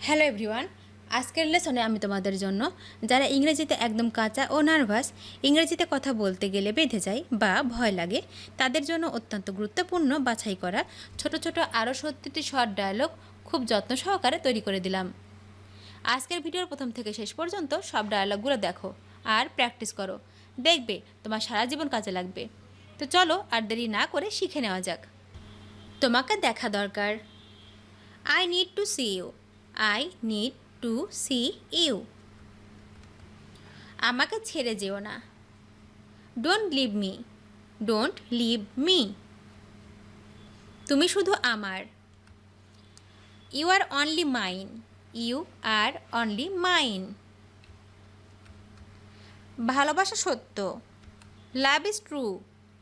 Hello everyone, আজকের লেসনে আমি তোমাদের জন্য যারা ইংরেজিতে একদম কাঁচা ও নার্ভাস, ইংরেজিতে কথা বলতে গেলে বেঁধে যায় বা ভয় লাগে, তাদের জন্য অত্যন্ত গুরুত্বপূর্ণ বাছাই করা ছোট ছোট আরও 70টি শর্ট ডায়লগ খুব যত্ন সহকারে তৈরি করে দিলাম। আজকের ভিডিওর প্রথম থেকে শেষ পর্যন্ত সব ডায়লগগুলো দেখো আর প্র্যাকটিস করো, দেখবে তোমার সারা জীবন কাজে লাগবে। তো চলো আর দেরি না করে শিখে নেওয়া যাক। তোমাকে দেখা দরকার। I need to see you. I need to see you. আমাকে ছেড়ে যেও না। Don't leave me. Don't leave me. তুমি শুধু আমার। You are only mine. You are only mine. ভালোবাসা সত্য। Love is true.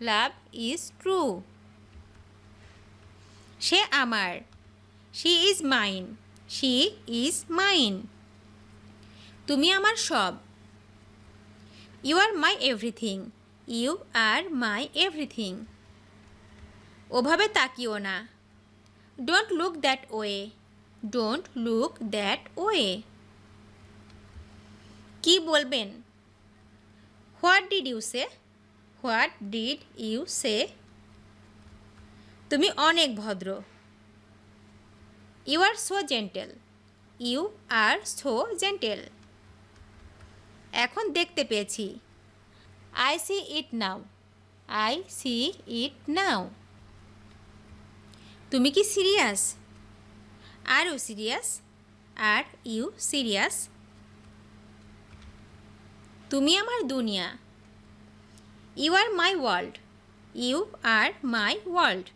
Love is true. সে আমার। She is mine. She is mine. তুমি আমার সব। You are my everything. You are my everything. ওভাবে তাকিও না। Don't look that way. Don't look that way. কি বলবেন? What did you say? What did you say? তুমি অনেক ভদ্র। You are so gentle. You are so gentle. এখন দেখতে পেয়েছি। I see it now. I see it now. তুমি কি serious? Are you serious? Are you serious? তুমি আমার দুনিয়া। You are my world. You are my world.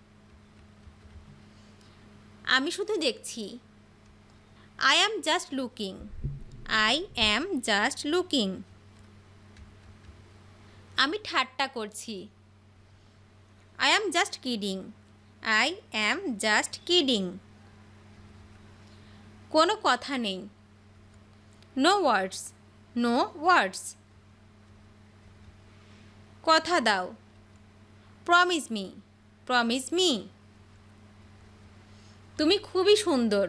আমি শুধু দেখছি। I am just looking. I am just looking. আমি ঠাট্টা করছি। I am just kidding. I am just kidding. কোনো কথা নেই। No words. No words. কথা দাও। Promise me. Promise me. তুমি খুবই সুন্দর।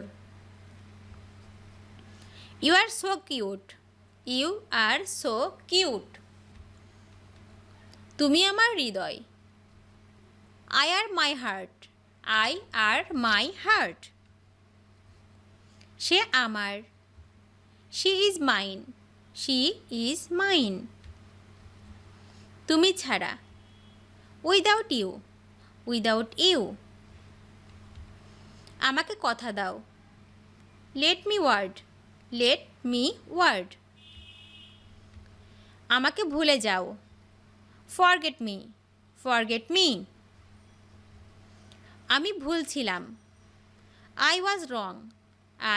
You are so cute. You are so cute. তুমি আমার হৃদয়। I are my heart. I are my heart. সে আমার। She is mine. She is mine. তুমি ছাড়া। Without you. Without you. আমাকে কথা দাও। Let me word. Let me word. আমাকে ভুলে যাও। Forget me. Forget me. আমি ভুল ছিলাম। I was wrong.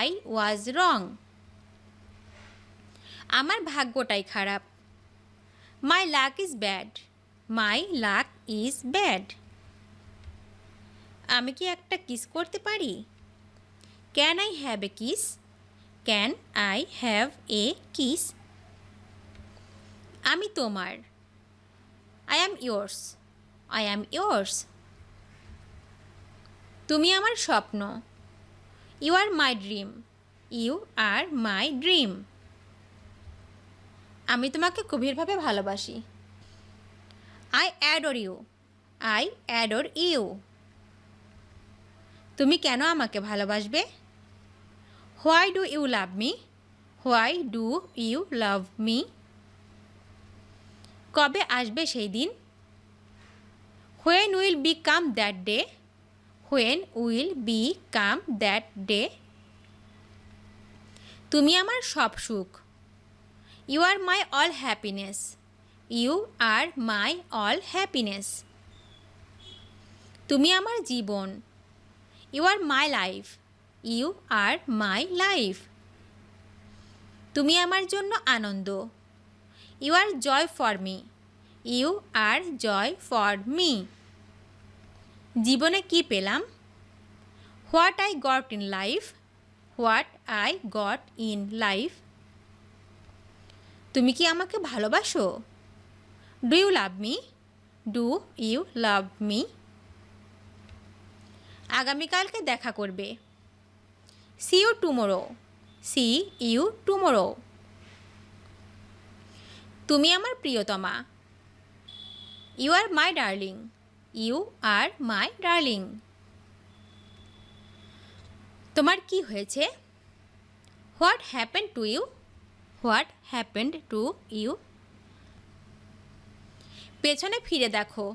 I was wrong. আমার ভাগ্যটাই খারাপ। My luck is bad. My luck is bad. আমি কি একটা কিস করতে পারি? Can I have a kiss? Can I have a kiss? আমি তোমার। I am yours. I am yours. তুমি আমার স্বপ্ন। You are my dream. You are my dream. আমি তোমাকে গভীরভাবে ভালোবাসি। I adore you. I adore you. তুমি কেন আমাকে ভালোবাসবে? Why do you love me? Why do you love me? কবে আসবে সেই দিন? When will become that day? When will become that day? তুমি আমার সব সুখ। You are my all happiness. You are my all happiness. তুমি আমার জীবন। You are my life. You are my life. তুমি আমার জন্য আনন্দ। You are joy for me. You are joy for me. জীবনে কি পেলাম? What I got in life. What I got in life. তুমি কি আমাকে ভালোবাসো? Do you love me? Do you love me? আগামীকালকে দেখা করবে। See you tomorrow. See you tomorrow. তুমি আমার প্রিয়তমা। You are my darling. You are my darling. তোমার কি হয়েছে? What happened to you? What happened to you? পেছনে ফিরে দেখো।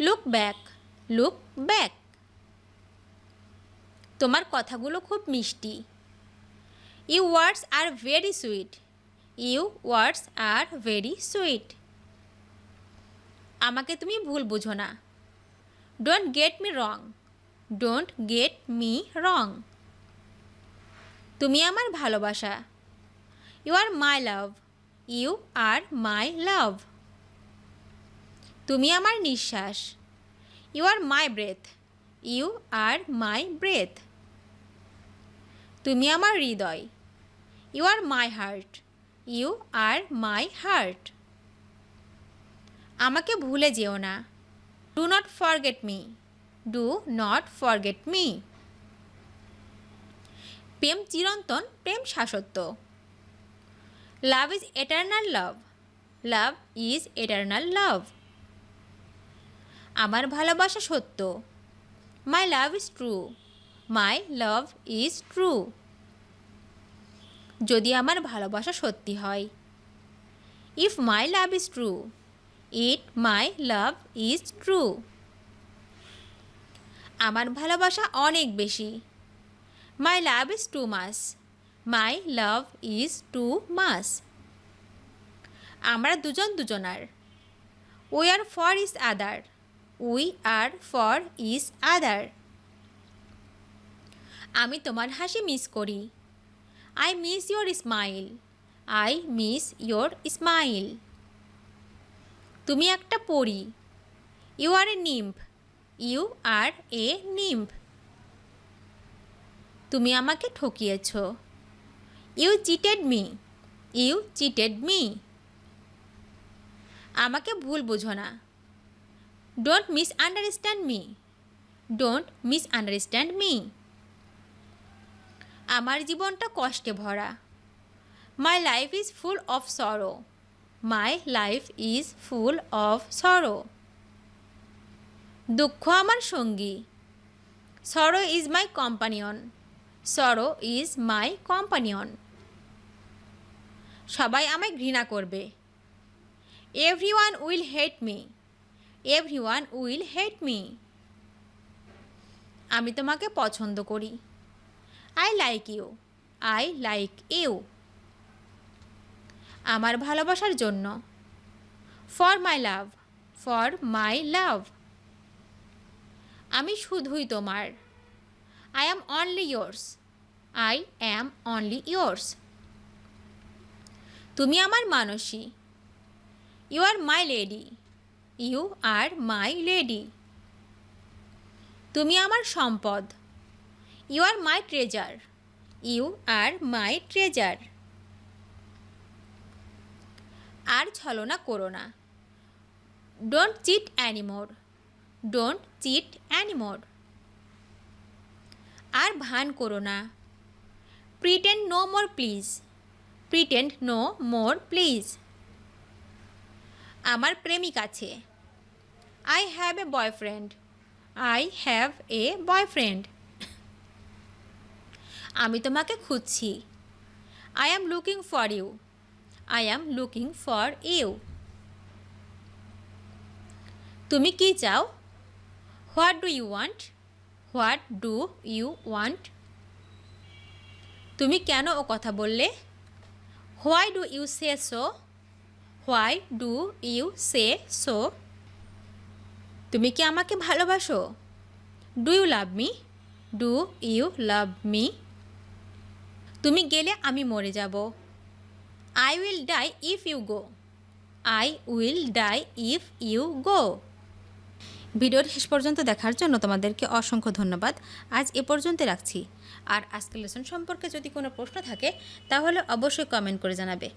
Look back. Look back. তোমার কথাগুলো খুব মিষ্টি। Your words are very sweet. Your words are very sweet. আমাকে তুমি ভুল বুঝো না। Don't get me wrong. Don't get me wrong. তুমি আমার ভালোবাসা। You are my love. You are my love. তুমি আমার নিঃশ্বাস। You are my breath. You are my breath. তুমি আমার হৃদয়। You are my heart. You are my heart. আমাকে ভুলে যেও না। Do not forget me. Do not forget me. প্রেম চিরন্তন, প্রেম শাশ্বত। Love is eternal love. Love is eternal love. আমার ভালোবাসা সত্য। My love is true. My love is true. যদি আমার ভালোবাসা সত্যি হয়। If my love is true. My love is true. আমার ভালোবাসা অনেক বেশি। My love is too much. My love is too much. আমরা দুজন দুজনার। We are for each other. We are for each other. আমি তোমার হাসি মিস করি। I miss your smile. I miss your smile. তুমি একটা পরী। You are a nymph. You are a nymph. তুমি আমাকে ঠকিয়েছ। You cheated me. You cheated me. আমাকে ভুল বুঝো না। Don't misunderstand me. Don't misunderstand me. আমার জীবনটা কষ্টে ভরা। My life is full of sorrow. My life is full of sorrow. দুঃখ আমার সঙ্গী। Sorrow is my companion. Sorrow is my companion. সবাই আমায় ঘৃণা করবে। Everyone will hate me. Everyone will hate me. আমি তোমাকে পছন্দ করি। I like you. I like you. আমার ভালোবাসার জন্য। For my love. For my love. আমি শুধুই তোমার। I am only yours. I am only yours. তুমি আমার মানসী। You are my lady. You are my lady. তুমি আমার সম্পদ। You are my treasure. You are my treasure. আর ছলনা করো না। Don't cheat anymore. Don't cheat anymore. আর ভান করো না। Pretend no more please. Pretend no more please. আমার প্রেমিক আছে। I have a boyfriend. I have a boyfriend. আমি তোমাকে খুঁজছি। I am looking for you. I am looking for you. তুমি কি চাও? What do you want? What do you want? তুমি কেন ও কথা বললে? Why do you say so? Why do you say so? তুমি কি আমাকে ভালোবাসো? Do you love me? Do you love me? তুমি গেলে আমি মরে যাব। I will die if you go. I will die if you go. ভিডিওর শেষ পর্যন্ত দেখার জন্য তোমাদেরকে অসংখ্য ধন্যবাদ। আজ এ পর্যন্ত রাখছি। আর আজকের লেসন সম্পর্কে যদি কোনো প্রশ্ন থাকে তাহলে অবশ্যই কমেন্ট করে জানাবে।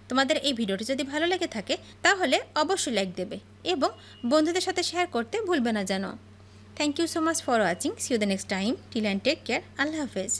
তোমাদের এই ভিডিওটি যদি ভালো লেগে থাকে তাহলে অবশ্যই লাইক দেবে এবং বন্ধুদের সাথে শেয়ার করতে ভুলবে না যেন। Thank you so much for watching. See you the next time. Till and take care. আল্লাহ হাফেজ।